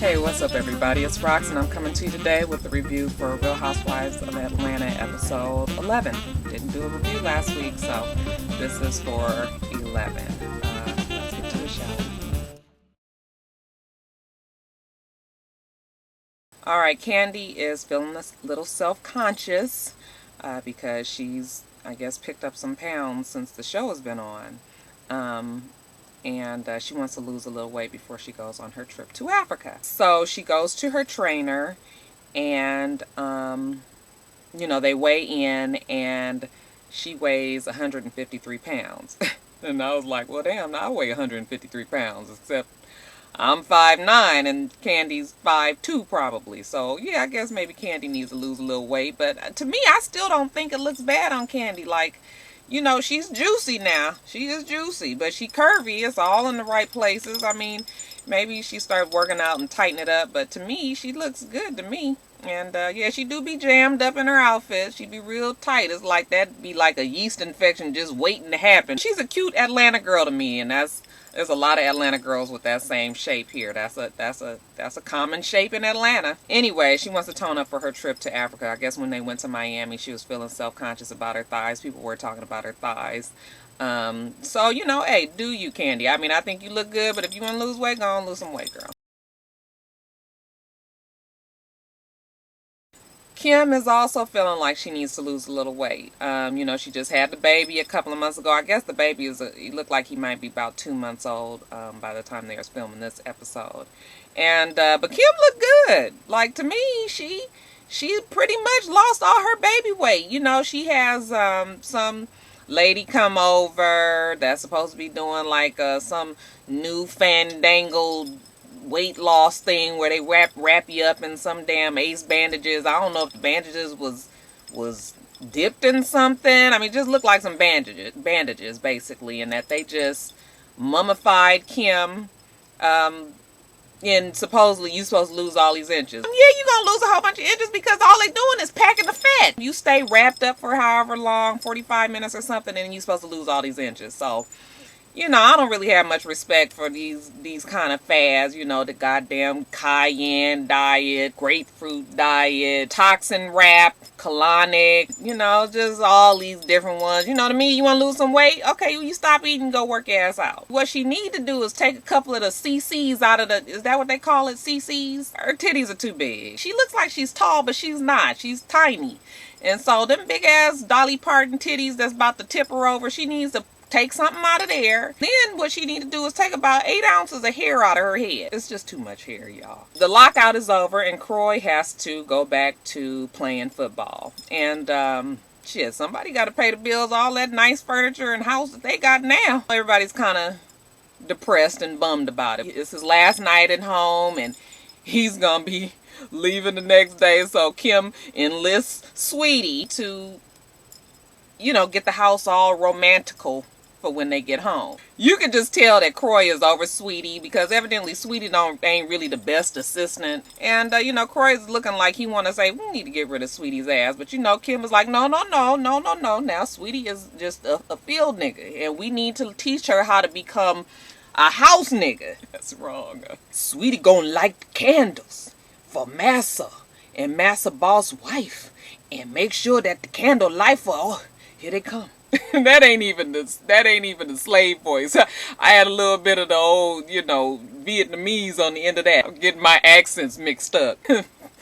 Hey, what's up everybody? It's Rox and I'm coming to you today with the review for Real Housewives of Atlanta episode 11. Didn't do a review last week, so this is for 11. Let's get to the show. Alright, Candy is feeling a little self-conscious because she's, I guess, picked up some pounds since the show has been on. And she wants to lose a little weight before she goes on her trip to Africa. So she goes to her trainer and, they weigh in and she weighs 153 pounds. And I was like, well, damn, I weigh 153 pounds, except I'm 5'9" and Candy's 5'2" probably. So, yeah, I guess maybe Candy needs to lose a little weight. But to me, I still don't think it looks bad on Candy. Like, she's juicy now. She is juicy, but she curvy. It's all in the right places. I mean, maybe she started working out and tighten it up, but to me, she looks good to me. And, yeah, she do be jammed up in her outfit. She be real tight. It's like that'd be like a yeast infection just waiting to happen. She's a cute Atlanta girl to me, and there's a lot of Atlanta girls with that same shape here. That's a common shape in Atlanta. Anyway, she wants to tone up for her trip to Africa. I guess when they went to Miami, she was feeling self-conscious about her thighs. People were talking about her thighs. So, hey, do you, Candy? I mean, I think you look good, but if you want to lose weight, go on, lose some weight, girl. Kim is also feeling like she needs to lose a little weight. She just had the baby a couple of months ago. I guess the baby he looked like he might be about 2 months old by the time they were filming this episode. And but Kim looked good. Like, to me, she pretty much lost all her baby weight. She has some lady come over that's supposed to be doing like some new fandangled weight loss thing where they wrap you up in some damn ace bandages. I don't know if the bandages was dipped in something. I mean, it just looked like some bandages basically, and that they just mummified Kim. And supposedly you supposed to lose all these inches. Yeah, you're gonna lose a whole bunch of inches because all they doing is packing the fat. You stay wrapped up for however long, 45 minutes or something, and you're supposed to lose all these inches. So, I don't really have much respect for these kind of fads, the goddamn cayenne diet, grapefruit diet, toxin wrap, colonic, just all these different ones. To me, you want to lose some weight? Okay, you stop eating, go work your ass out. What she need to do is take a couple of the CCs out of is that what they call it, CCs? Her titties are too big. She looks like she's tall, but she's not. She's tiny. And so them big ass Dolly Parton titties that's about to tip her over, she needs to take something out of there. Then what she need to do is take about 8 ounces of hair out of her head. It's just too much hair, y'all. The lockout is over and Croy has to go back to playing football. And shit, somebody got to pay the bills, all that nice furniture and house that they got now. Everybody's kind of depressed and bummed about it. It's his last night at home and he's gonna be leaving the next day. So Kim enlists Sweetie to, get the house all romantical for when they get home. You can just tell that Croy is over Sweetie because evidently Sweetie ain't really the best assistant. And, Croy's looking like he want to say, we need to get rid of Sweetie's ass. But, Kim is like, no. Now Sweetie is just a field nigga. And we need to teach her how to become a house nigga. That's wrong. Sweetie gonna light the candles for Massa and Massa boss wife. And make sure that the candle light for, oh, here they come. that ain't even the slave voice. I had a little bit of the old, Vietnamese on the end of that. I'm getting my accents mixed up.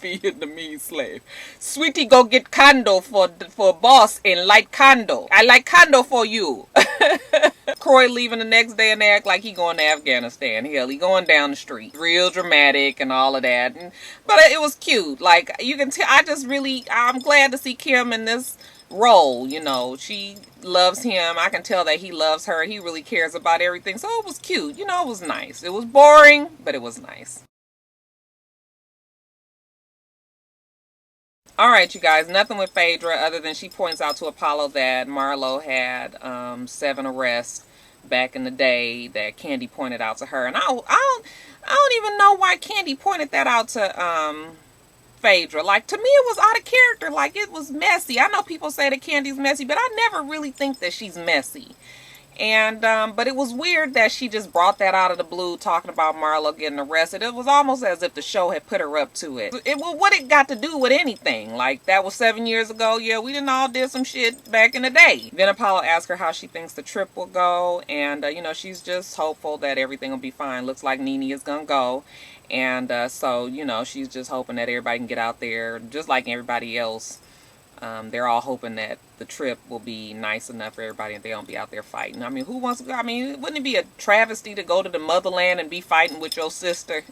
Vietnamese slave. Sweetie go get candle for boss and light candle. I light candle for you. Croy leaving the next day and they act like he going to Afghanistan. Hell, he going down the street. Real dramatic and all of that. But it was cute. Like, you can tell, I'm glad to see Kim in this role. She loves him. I can tell that he loves her. He really cares about everything. So it was cute. It was nice. It was boring, but it was nice. Alright, you guys, nothing with Phaedra other than she points out to Apollo that Marlo had 7 arrests back in the day that Candy pointed out to her. And I don't even know why Candy pointed that out to Phaedra. Like, to me it was out of character. Like, it was messy. I know people say that Candy's messy, but I never really think that she's messy. And but it was weird that she just brought that out of the blue, talking about Marlo getting arrested. It was almost as if the show had put her up to it. What it got to do with anything? Like, that was 7 years ago. Yeah, we didn't all did some shit back in the day. Then Apollo asked her how she thinks the trip will go, and you know, she's just hopeful that everything will be fine. Looks like Nene is gonna go, and so, you know, she's just hoping that everybody can get out there just like everybody else. They're all hoping that the trip will be nice enough for everybody and they don't be out there fighting. I mean, who wants to go? I mean, wouldn't it be a travesty to go to the motherland and be fighting with your sister?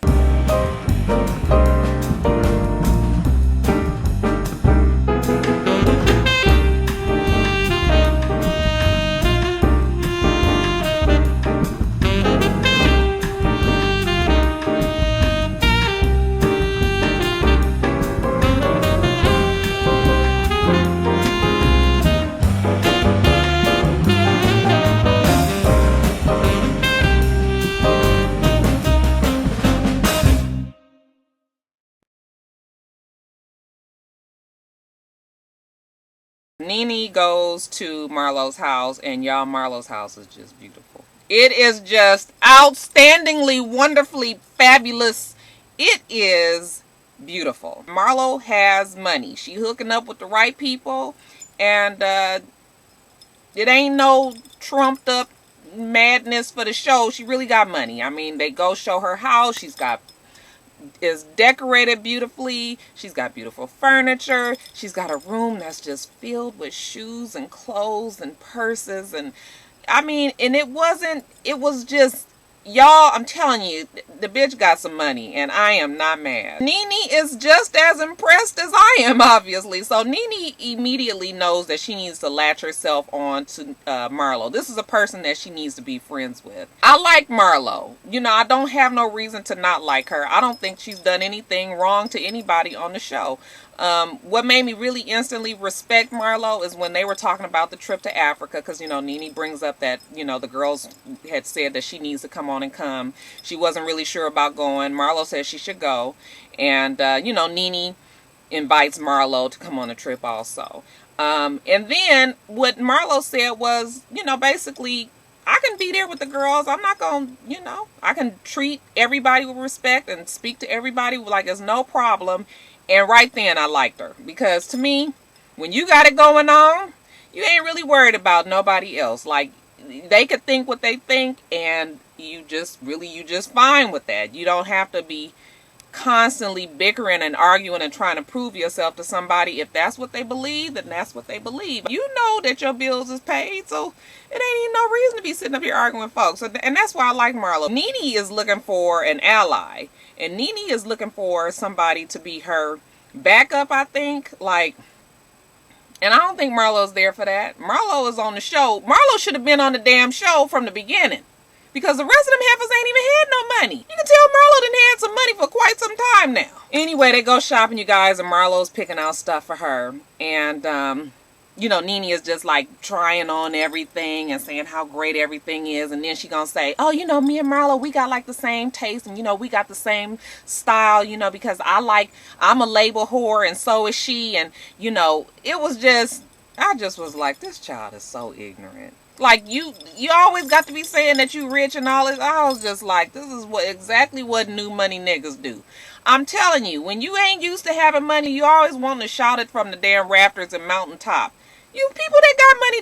Nene goes to Marlo's house, and y'all, Marlo's house is just beautiful. It is just outstandingly, wonderfully fabulous. It is beautiful. Marlo has money. She hooking up with the right people, and it ain't no trumped up madness for the show. She really got money. I mean, they go show her house. Is decorated beautifully. She's got beautiful furniture. She's got a room that's just filled with shoes and clothes and purses, and I mean, and it was just, y'all, I'm telling you, the bitch got some money, and I am not mad. Nene is just as impressed as I am, obviously. So Nene immediately knows that she needs to latch herself on to Marlo. This is a person that she needs to be friends with. I like Marlo. You know, I don't have no reason to not like her. I don't think she's done anything wrong to anybody on the show. What made me really instantly respect Marlo is when they were talking about the trip to Africa, because, you know, Nene brings up that, you know, the girls had said that she needs to come on and come. She wasn't really sure about going. Marlo said she should go. And, you know, Nene invites Marlo to come on the trip also. And then what Marlo said was, you know, basically, I can be there with the girls. I'm not going to, you know, I can treat everybody with respect and speak to everybody like it's no problem. And right then I liked her, because to me, when you got it going on, you ain't really worried about nobody else. Like, they could think what they think, and you just fine with that. You don't have to be constantly bickering and arguing and trying to prove yourself to somebody. If that's what they believe, then that's what they believe. You know that your bills is paid, so it ain't even no reason to be sitting up here arguing with folks. And that's why I like Marlo. Nene is looking for an ally, and Nene is looking for somebody to be her backup, I think. Like, and I don't think Marlo's there for that. Marlo is on the show. Marlo should have been on the damn show from the beginning, because the rest of them heifers ain't even had no money. You can tell Marlo done had some money for quite some time now. Anyway, they go shopping, you guys, and Marlo's picking out stuff for her. And, you know, Nene is just like trying on everything and saying how great everything is. And then she gonna say, oh, you know, me and Marlo, we got like the same taste, and, you know, we got the same style, you know, because I'm a label whore and so is she. And, you know, I just was like, this child is so ignorant. Like, you always got to be saying that you rich and all this. I was just like, this is exactly what new money niggas do. I'm telling you, when you ain't used to having money, you always want to shout it from the damn rafters and mountaintop. You people that got money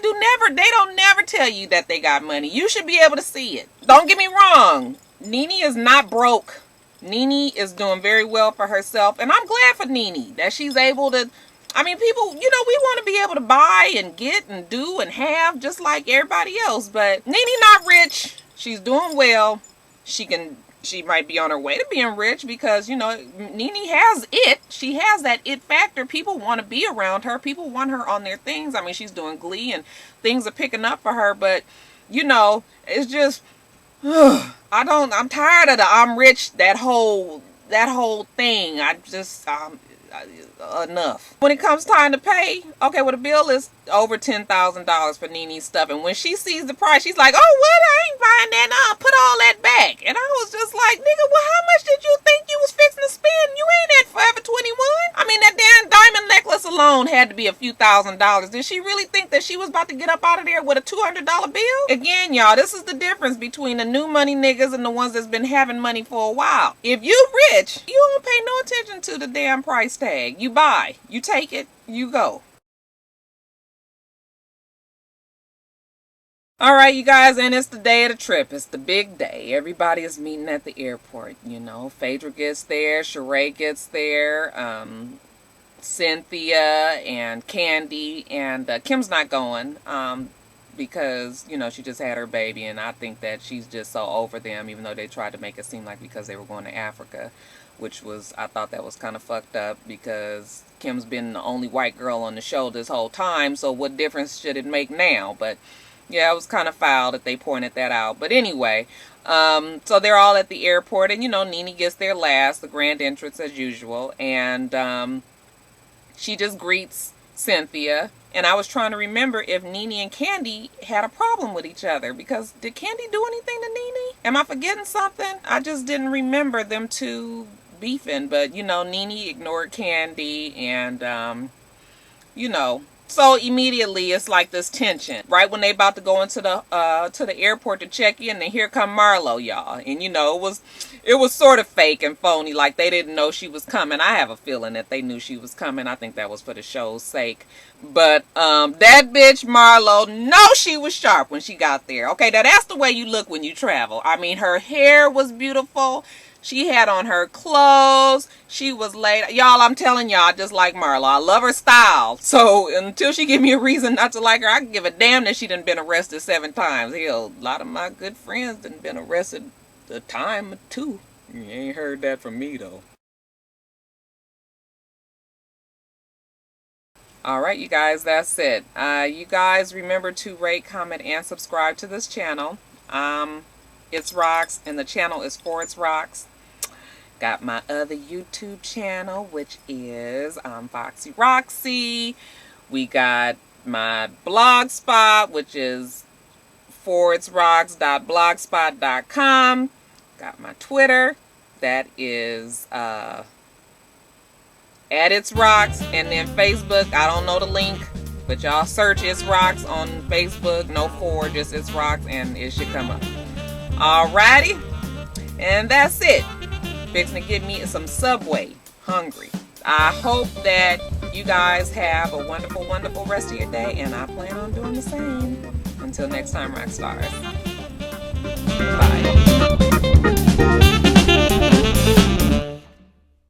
they don't never tell you that they got money. You should be able to see it. Don't get me wrong. Nene is not broke. Nene is doing very well for herself. And I'm glad for Nene that she's able to, I mean, people, you know, we want to be able to buy and get and do and have just like everybody else. But Nene not rich. She's doing well. She might be on her way to being rich, because, you know, Nene has it. She has that it factor. People want to be around her. People want her on their things. I mean, she's doing Glee and things are picking up for her. But, you know, it's just, I'm tired of the I'm rich, that whole thing. Enough. When it comes time to pay, okay, well, the bill is over $10,000 for Nene's stuff, and when she sees the price, she's like, oh, what? I ain't buying that. Nah, put all that back. And I was just like, nigga, well, how much did you think you was fixing to spend? You ain't at Forever 21. I mean, that damn diamond necklace alone loan had to be a few $1,000s. Did she really think that she was about to get up out of there with a $200 bill? Again, y'all, this is the difference between the new money niggas and the ones that's been having money for a while. If you rich, you don't pay no attention to the damn price tag. You buy, you take it, you go. All right, you guys, and it's the day of the trip. It's the big day. Everybody is meeting at the airport, you know. Phaedra gets there, Sheree gets there, Cynthia and Candy, and Kim's not going because, you know, she just had her baby, and I think that she's just so over them, even though they tried to make it seem like because they were going to Africa, which was, I thought that was kind of fucked up because Kim's been the only white girl on the show this whole time, so what difference should it make now? But yeah, it was kind of foul that they pointed that out. But anyway, so they're all at the airport, and, you know, Nene gets there last, the grand entrance as usual, and she just greets Cynthia. And I was trying to remember if Nene and Candy had a problem with each other, because did Candy do anything to Nene? Am I forgetting something? I just didn't remember them two beefing, but, you know, Nene ignored Candy, and, you know, so immediately it's like this tension. Right when they about to go into the airport to check in, and here come Marlo, y'all. And you know, it was sort of fake and phony, like they didn't know she was coming. I have a feeling that they knew she was coming. I think that was for the show's sake. But that bitch Marlo, no, she was sharp when she got there. Okay, now that's the way you look when you travel. I mean, her hair was beautiful. She had on her clothes. She was laid. Y'all, I'm telling y'all, just like Marlo, I love her style. So until she give me a reason not to like her, I can give a damn that she done been arrested 7 times. Hell, a lot of my good friends done been arrested a time or 2. You ain't heard that from me, though. Alright, you guys, that's it. You guys remember to rate, comment, and subscribe to this channel. It's Rox, and the channel is for It's Rox. Got my other YouTube channel, which is Foxy Roxy. We got my blog spot, which is foritsrox.blogspot.com. Got my Twitter, that is at itsrox, and then Facebook, I don't know the link, but y'all search It's Rox on Facebook, no for, just It's Rox, and it should come up. Alrighty, and that's it. Fixing to get me some Subway. Hungry. I hope that you guys have a wonderful, wonderful rest of your day, and I plan on doing the same. Until next time, Roxstars. Bye.